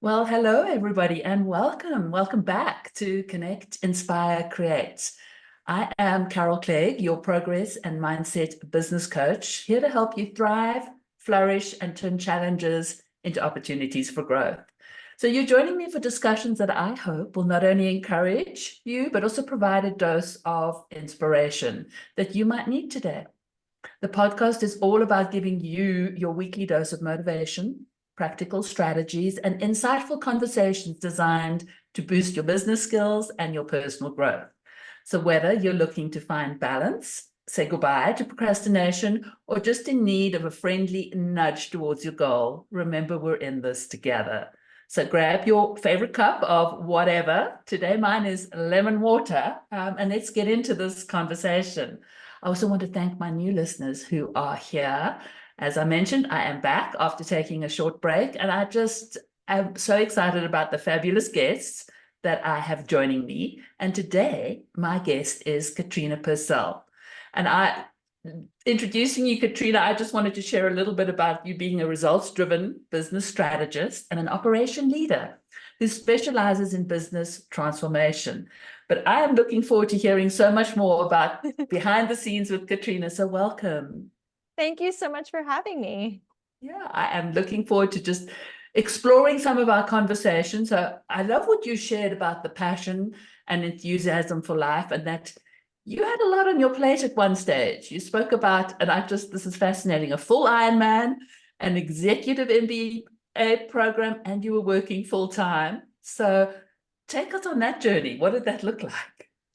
Well, hello, everybody, and welcome. Welcome back to Connect, Inspire, Create. I am Carol Clegg, your progress and mindset business coach, here to help you thrive, flourish, and turn challenges into opportunities for growth. So you're joining me for discussions that I hope will not only encourage you, but also provide a dose of inspiration that you might need today. The podcast is all about giving you your weekly dose of motivation, practical strategies, and insightful conversations designed to boost your business skills and your personal growth. So whether you're looking to find balance, say goodbye to procrastination, or just in need of a friendly nudge towards your goal, remember we're in this together. So grab your favorite cup of whatever. Today mine is lemon water, and let's get into this conversation. I also want to thank my new listeners who are here. As I mentioned, I am back after taking a short break, and I just am so excited about the fabulous guests that I have joining me. And today, my guest is Katrina Purcell. Introducing you, Katrina, I just wanted to share a little bit about you being a results-driven business strategist and an operation leader who specializes in business transformation. But I am looking forward to hearing so much more about behind the scenes with Katrina. So welcome. Thank you so much for having me. Yeah, I am looking forward to just exploring some of our conversations. So I love what you shared about the passion and enthusiasm for life, and that you had a lot on your plate at one stage. You spoke about, this is fascinating, a full Ironman, an executive MBA program, and you were working full time. So take us on that journey. What did that look like?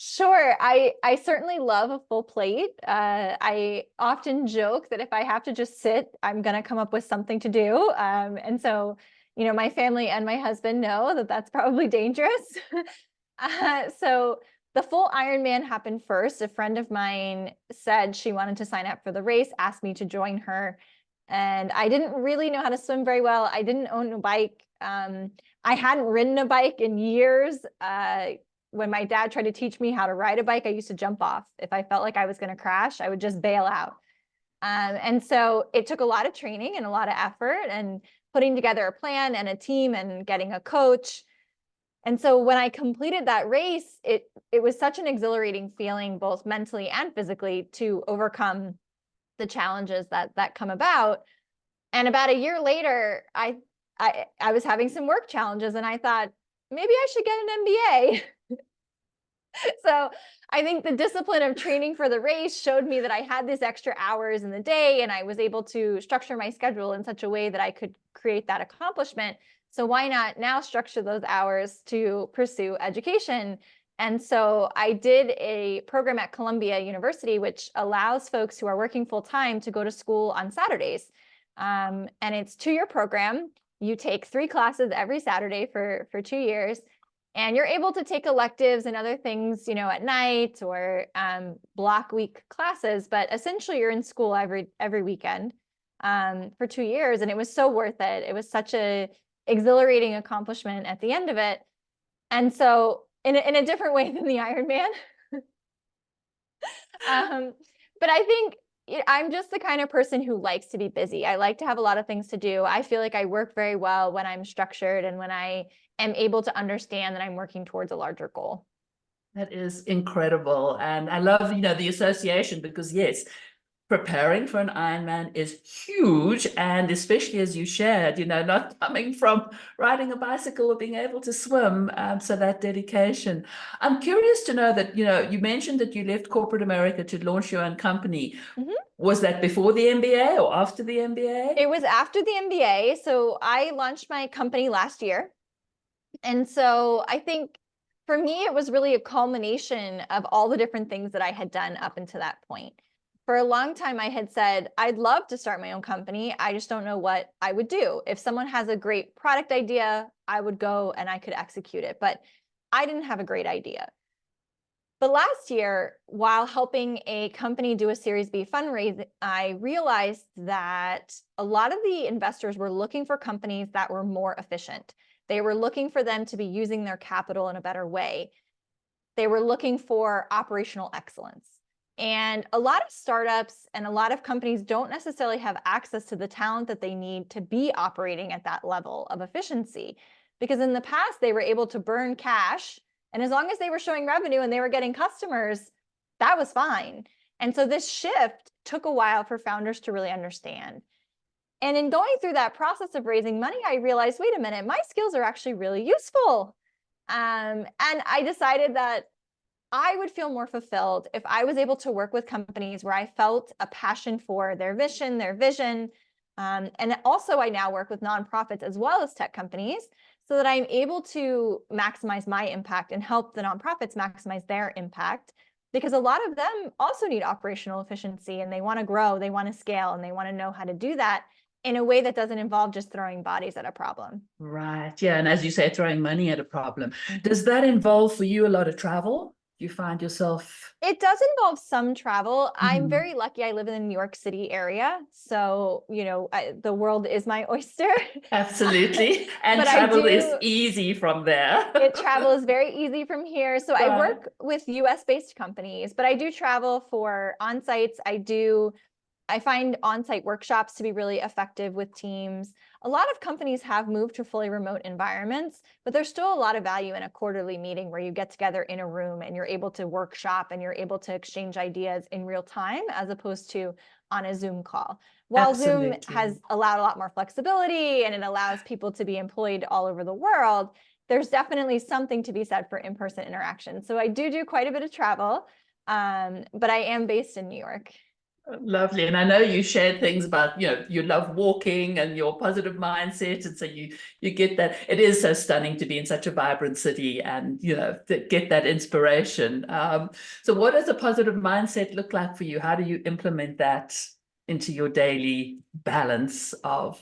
Sure. I certainly love a full plate. I often joke that if I have to just sit, I'm going to come up with something to do. And so, my family and my husband know that that's probably dangerous. So the full Ironman happened first. A friend of mine said she wanted to sign up for the race, asked me to join her. And I didn't really know how to swim very well. I didn't own a bike. I hadn't ridden a bike in years. When my dad tried to teach me how to ride a bike, I used to jump off. If I felt like I was going to crash, I would just bail out. And so it took a lot of training and a lot of effort and putting together a plan and a team and getting a coach. And so when I completed that race, it was such an exhilarating feeling, both mentally and physically, to overcome the challenges that come about. And about a year later, I was having some work challenges, and I thought, maybe I should get an MBA. So I think the discipline of training for the race showed me that I had these extra hours in the day, and I was able to structure my schedule in such a way that I could create that accomplishment. So why not now structure those hours to pursue education? And so I did a program at Columbia University, which allows folks who are working full time to go to school on Saturdays. And it's a 2-year program. You take 3 classes every Saturday for 2 years. And you're able to take electives and other things, at night or block week classes, but essentially you're in school every weekend for 2 years. And it was so worth it. It was such a exhilarating accomplishment at the end of it. And so in a different way than the Ironman. But I think I'm just the kind of person who likes to be busy. I like to have a lot of things to do. I feel like I work very well when I'm structured and when I am able to understand that I'm working towards a larger goal. That is incredible. And I love, the association, because yes, preparing for an Ironman is huge. And especially as you shared, not coming from riding a bicycle or being able to swim. So that dedication. I'm curious to know that, you mentioned that you left corporate America to launch your own company. Mm-hmm. Was that before the MBA or after the MBA? It was after the MBA. So I launched my company last year. And so I think for me, it was really a culmination of all the different things that I had done up until that point. For a long time, I had said, I'd love to start my own company. I just don't know what I would do. If someone has a great product idea, I would go and I could execute it. But I didn't have a great idea. But last year, while helping a company do a Series B fundraise, I realized that a lot of the investors were looking for companies that were more efficient. They were looking for them to be using their capital in a better way. They were looking for operational excellence. And a lot of startups and a lot of companies don't necessarily have access to the talent that they need to be operating at that level of efficiency. because in the past they were able to burn cash. And as long as they were showing revenue and they were getting customers, that was fine. And so this shift took a while for founders to really understand. And in going through that process of raising money, I realized, wait a minute, my skills are actually really useful. And I decided that I would feel more fulfilled if I was able to work with companies where I felt a passion for their mission, their vision. And also I now work with nonprofits as well as tech companies so that I'm able to maximize my impact and help the nonprofits maximize their impact, because a lot of them also need operational efficiency and they want to grow, they want to scale, and they want to know how to do that in a way that doesn't involve just throwing bodies at a problem. Right. Yeah. And as you say, throwing money at a problem. Does that involve for you a lot of travel? Do you find yourself? It does involve some travel. I'm very lucky. I live in the New York City area. So, the world is my oyster. Absolutely. And But travel is easy from there. Travel is very easy from here. So I work with US-based companies, but I do travel for on-sites. I find on-site workshops to be really effective with teams. A lot of companies have moved to fully remote environments, but there's still a lot of value in a quarterly meeting where you get together in a room and you're able to workshop and you're able to exchange ideas in real time as opposed to on a Zoom call. While Zoom has allowed a lot more flexibility and it allows people to be employed all over the world, there's definitely something to be said for in-person interaction. So I do quite a bit of travel, but I am based in New York. Lovely. And I know you shared things about, you love walking and your positive mindset. And so you get that. It is so stunning to be in such a vibrant city and, to get that inspiration. So what does a positive mindset look like for you? How do you implement that into your daily balance of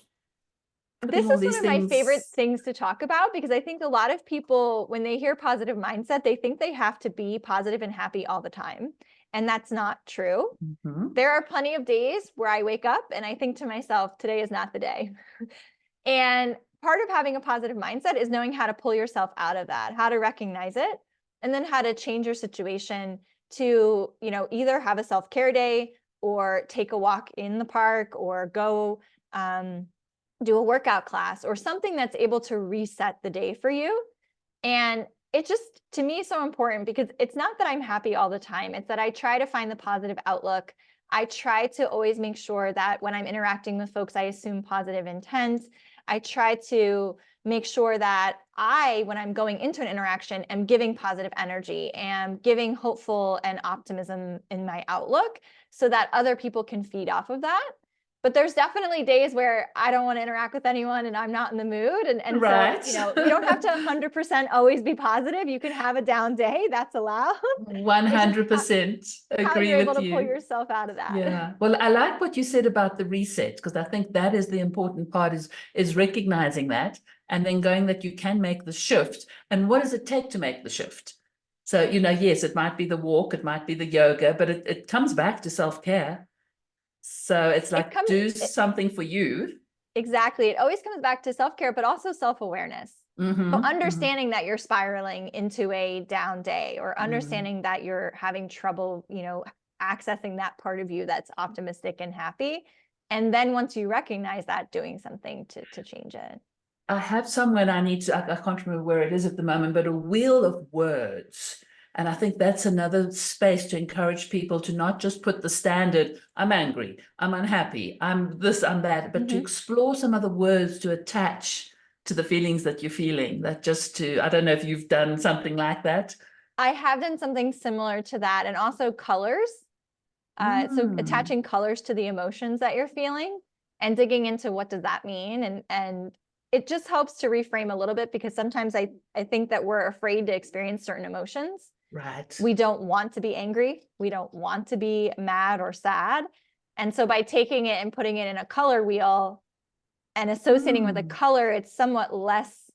this is one of my favorite things to talk about, because I think a lot of people, when they hear positive mindset, they think they have to be positive and happy all the time. And that's not true. There are plenty of days where I wake up and I think to myself, today is not the day. And part of having a positive mindset is knowing how to pull yourself out of that, how to recognize it, and then how to change your situation to, either have a self-care day or take a walk in the park or go do a workout class or something that's able to reset the day for you. And it just, to me, is so important, because it's not that I'm happy all the time. It's that I try to find the positive outlook. I try to always make sure that when I'm interacting with folks, I assume positive intent. I try to make sure that when I'm going into an interaction, am giving positive energy and giving hopeful and optimism in my outlook so that other people can feed off of that. But there's definitely days where I don't want to interact with anyone and I'm not in the mood. And right. So, you don't have to 100% always be positive. You can have a down day. That's allowed. 100% agree how you're able with to you. pull yourself out of that. Yeah. Well, I like what you said about the reset, because I think that is the important part, is recognizing that and then going that you can make the shift. And what does it take to make the shift? So, yes, it might be the walk, it might be the yoga, but it comes back to self-care. So it's like, do something for you. Exactly. It always comes back to self-care, but also self-awareness. So understanding that you're spiraling into a down day, or understanding that you're having trouble, accessing that part of you that's optimistic and happy. And then once you recognize that, doing something to change it. I have somewhere I can't remember where it is at the moment, but a wheel of words. And I think that's another space to encourage people to not just put the standard, I'm angry, I'm unhappy, I'm this, I'm that, but to explore some other words to attach to the feelings that you're feeling. I don't know if you've done something like that. I have done something similar to that, and also colors. So attaching colors to the emotions that you're feeling and digging into what does that mean. And it just helps to reframe a little bit, because sometimes I think that we're afraid to experience certain emotions. Right. We don't want to be angry. We don't want to be mad or sad. And so by taking it and putting it in a color wheel and associating with a color, it's somewhat less,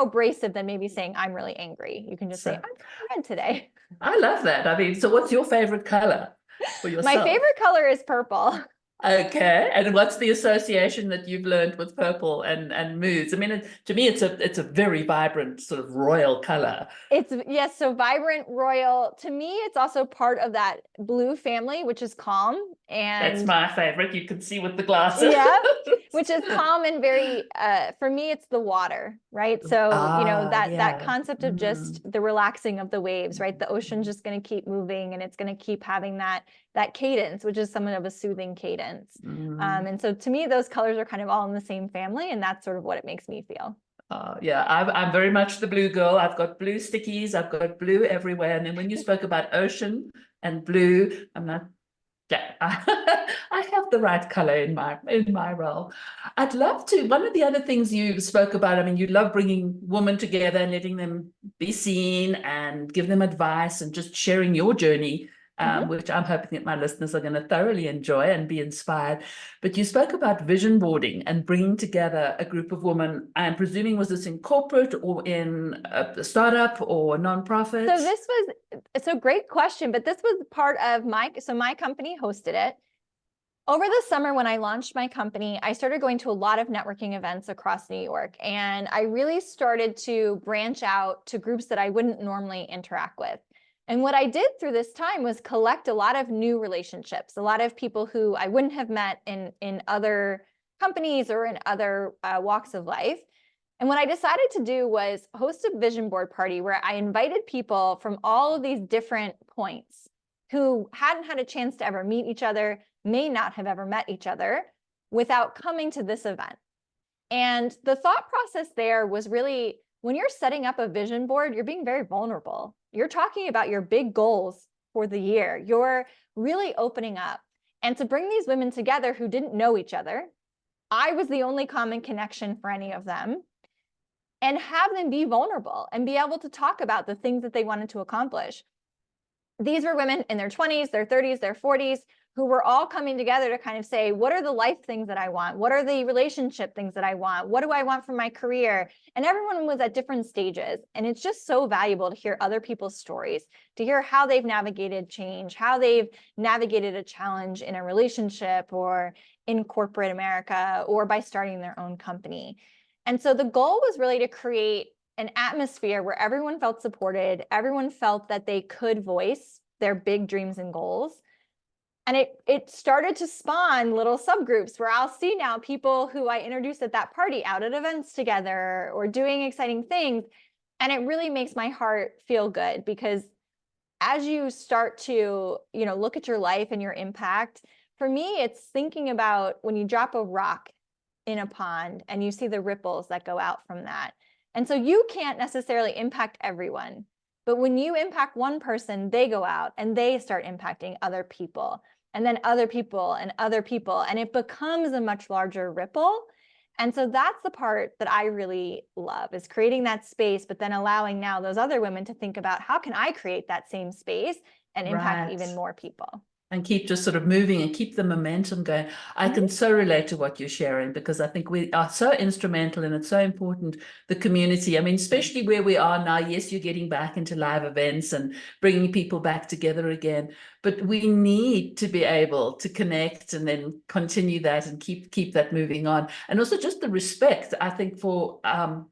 abrasive than maybe saying I'm really angry. You can just say, I'm red today. I love that. I mean, so what's your favorite color for yourself? My favorite color is purple. Okay. And what's the association that you've learned with purple and moods? I mean, to me, it's a very vibrant sort of royal color. It's, yes, so vibrant, royal. To me, it's also part of that blue family, which is calm. That's And my favorite. You can see with the glasses. yeah, which is calm and very, for me, it's the water, right? So, Ah, that yeah. concept of just the relaxing of the waves, right? The ocean's just going to keep moving and it's going to keep having that cadence, which is somewhat of a soothing cadence. And so to me, those colors are kind of all in the same family, and that's sort of what it makes me feel. Yeah, I'm very much the blue girl. I've got blue stickies. I've got blue everywhere. And then when you spoke about ocean and blue, I'm like, yeah, I have the right color in my role. I'd love to. One of the other things you spoke about, I mean, you love bringing women together and letting them be seen and give them advice and just sharing your journey, which I'm hoping that my listeners are going to thoroughly enjoy and be inspired. But you spoke about vision boarding and bringing together a group of women. I'm presuming, was this in corporate or in a startup or a nonprofit? So this was, so great question, but this was part of my company hosted it. Over the summer, when I launched my company, I started going to a lot of networking events across New York, and I really started to branch out to groups that I wouldn't normally interact with. And what I did through this time was collect a lot of new relationships, a lot of people who I wouldn't have met in other companies or in other walks of life. And what I decided to do was host a vision board party where I invited people from all of these different points who hadn't had a chance to ever meet each other, may not have ever met each other, without coming to this event. And the thought process there was really, when you're setting up a vision board, you're being very vulnerable. You're talking about your big goals for the year. You're really opening up. And to bring these women together who didn't know each other, I was the only common connection for any of them, and have them be vulnerable and be able to talk about the things that they wanted to accomplish. These were women in their 20s, their 30s, their 40s, who were all coming together to kind of say, what are the life things that I want? What are the relationship things that I want? What do I want from my career? And everyone was at different stages. And it's just so valuable to hear other people's stories, to hear how they've navigated change, how they've navigated a challenge in a relationship or in corporate America, or by starting their own company. And so the goal was really to create an atmosphere where everyone felt supported, everyone felt that they could voice their big dreams and goals. And it started to spawn little subgroups where I'll see now people who I introduced at that party out at events together or doing exciting things. And it really makes my heart feel good, because as you start to, look at your life and your impact, for me, it's thinking about when you drop a rock in a pond and you see the ripples that go out from that. And so you can't necessarily impact everyone, but when you impact one person, they go out and they start impacting other people, and then other people and other people, and it becomes a much larger ripple. And so that's the part that I really love, is creating that space, but then allowing now those other women to think about, how can I create that same space and impact even more people? And keep just sort of moving and keep the momentum going. I can so relate to what you're sharing, because I think we are so instrumental, and it's so important, the community. I mean, especially where we are now. Yes, you're getting back into live events and bringing people back together again, but we need to be able to connect and then continue that and keep that moving on. And also just the respect, I think, for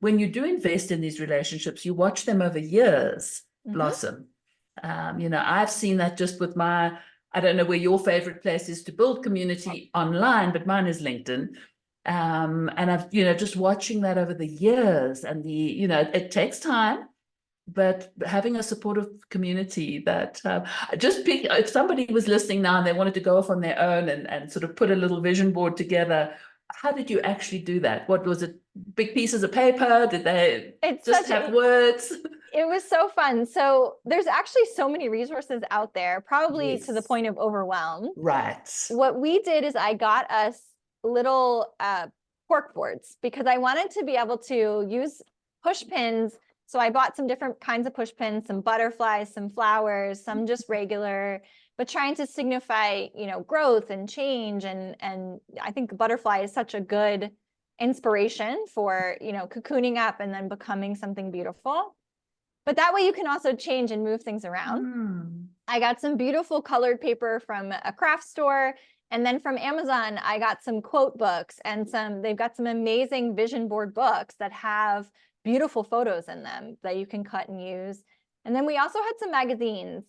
when you do invest in these relationships, you watch them over years blossom. I've seen that just with I don't know where your favorite place is to build community online, but mine is LinkedIn. And I've, just watching that over the years, and it takes time, but having a supportive community that if somebody was listening now and they wanted to go off on their own and sort of put a little vision board together, how did you actually do that? What was it? Big pieces of paper? Did they just have words? It was so fun. So there's actually so many resources out there, probably to the Yes. point of overwhelm. Right. What we did is I got us little cork boards, because I wanted to be able to use push pins. So I bought some different kinds of push pins, some butterflies, some flowers, some just regular, but trying to signify, growth and change. And I think the butterfly is such a good inspiration for, cocooning up and then becoming something beautiful. But that way you can also change and move things around. I got some beautiful colored paper from a craft store, And then from Amazon, I got some quote books and they've got some amazing vision board books that have beautiful photos in them that you can cut and use. And then we also had some magazines.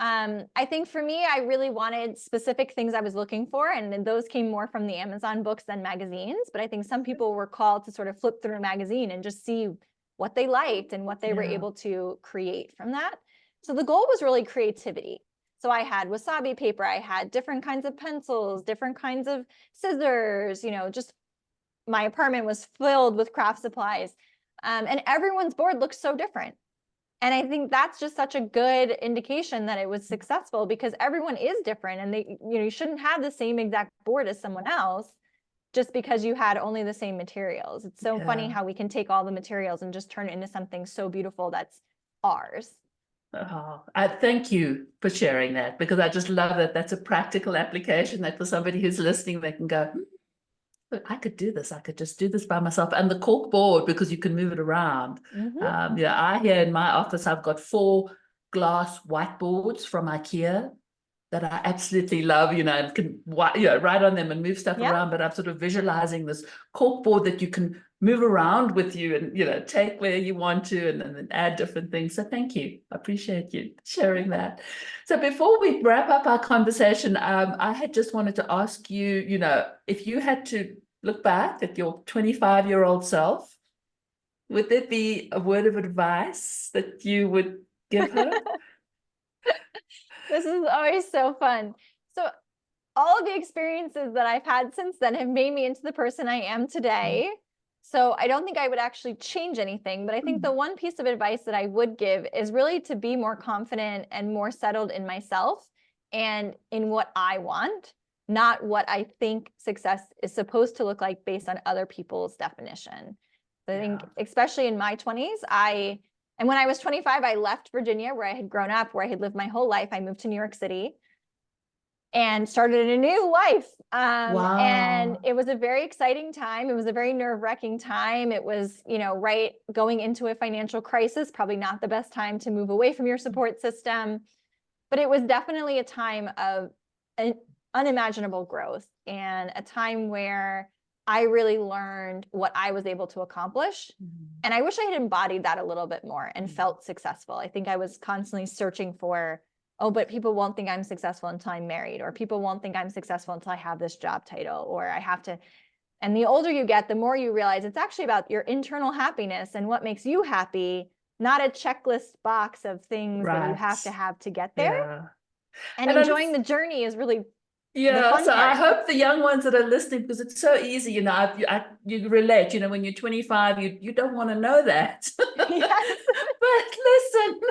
I think for me, I really wanted specific things I was looking for, and those came more from the Amazon books than magazines. But I think some people were called to sort of flip through a magazine and just see what they liked and what they were able to create from that. So the goal was really creativity. So I had wasabi paper, I had different kinds of pencils, different kinds of scissors, just my apartment was filled with craft supplies. And everyone's board looks so different. And I think that's just such a good indication that it was successful, because everyone is different, and you shouldn't have the same exact board as someone else just because you had only the same materials. It's so funny how we can take all the materials and just turn it into something so beautiful that's ours. Oh, I thank you for sharing that, because I just love that. That's a practical application that for somebody who's listening, they can go, look, I could do this. I could just do this by myself. And the cork board, because you can move it around. I here in my office, I've got 4 glass whiteboards from IKEA that I absolutely love, and can write on them and move stuff around. But I'm sort of visualizing this cork board that you can move around with you and, take where you want to and then add different things. So thank you. I appreciate you sharing that. So before we wrap up our conversation, I had just wanted to ask you, if you had to look back at your 25-year-old self, would there be a word of advice that you would give her? This is always so fun. So all of the experiences that I've had since then have made me into the person I am today. So I don't think I would actually change anything, but I think the one piece of advice that I would give is really to be more confident and more settled in myself and in what I want, not what I think success is supposed to look like based on other people's definition. So I think especially in my 20s, and when I was 25, I left Virginia, where I had grown up, where I had lived my whole life. I moved to New York City and started a new life. And it was a very exciting time. It was a very nerve-wracking time. It was, right going into a financial crisis, probably not the best time to move away from your support system. But it was definitely a time of unimaginable growth, and a time where I really learned what I was able to accomplish. And I wish I had embodied that a little bit more and felt successful. I think I was constantly searching for, oh, but people won't think I'm successful until I'm married, or people won't think I'm successful until I have this job title, or I have to. And the older you get, the more you realize it's actually about your internal happiness and what makes you happy, not a checklist box of things that you have to get there. And enjoying the journey is really the fun so part. I hope the young ones that are listening, because it's so easy, you relate, when you're 25, you don't want to know that. But listen,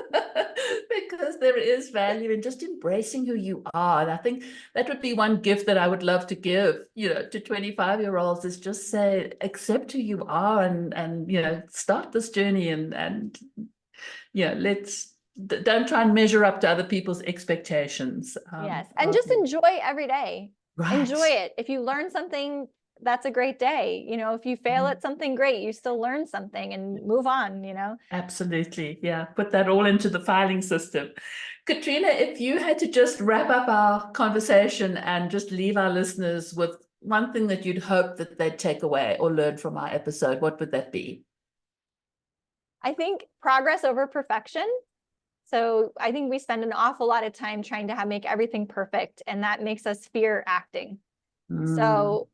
because there is value in just embracing who you are. And I think that would be one gift that I would love to give, to 25-year-olds, is just say, accept who you are and start this journey and don't try and measure up to other people's expectations. Yes. And just enjoy every day. Right. Enjoy it. If you learn something, that's a great day. If you fail at something, great. You still learn something and move on, Absolutely. Yeah. Put that all into the filing system. Katrina, if you had to just wrap up our conversation and just leave our listeners with one thing that you'd hope that they'd take away or learn from our episode, what would that be? I think progress over perfection. So I think we spend an awful lot of time trying to make everything perfect, and that makes us fear acting. So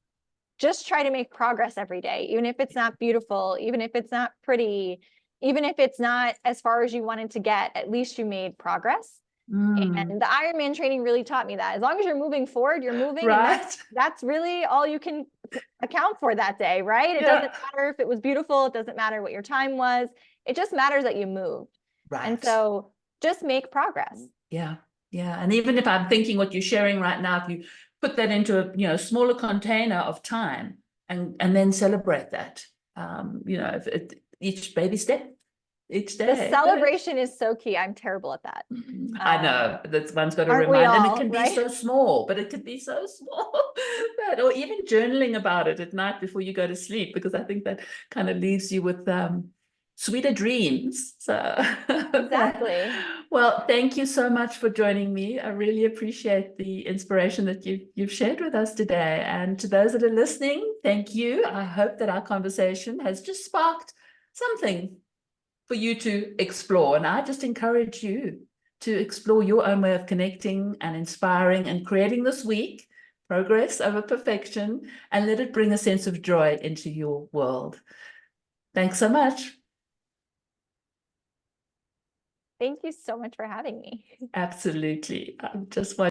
just try to make progress every day, even if it's not beautiful, even if it's not pretty, even if it's not as far as you wanted to get, at least you made progress. And the Ironman training really taught me that. As long as you're moving forward, you're moving. Right. And that's really all you can account for that day, right? It doesn't matter if it was beautiful. It doesn't matter what your time was. It just matters that you moved. Right. And so just make progress. Yeah. And even if I'm thinking what you're sharing right now, if you put that into a smaller container of time and then celebrate that, each baby step, each day. The celebration is so key. I'm terrible at that. I know that one's got to Aren't we remind, and all, it can be so small, but it can be so small. Or even journaling about it at night before you go to sleep, because I think that kind of leaves you with sweeter dreams. So Exactly. well, thank you so much for joining me. I really appreciate the inspiration that you've shared with us today. And to those that are listening, thank you. I hope that our conversation has just sparked something for you to explore. And I just encourage you to explore your own way of connecting and inspiring and creating this week, progress over perfection, and let it bring a sense of joy into your world. Thanks so much. Thank you so much for having me. Absolutely. I just want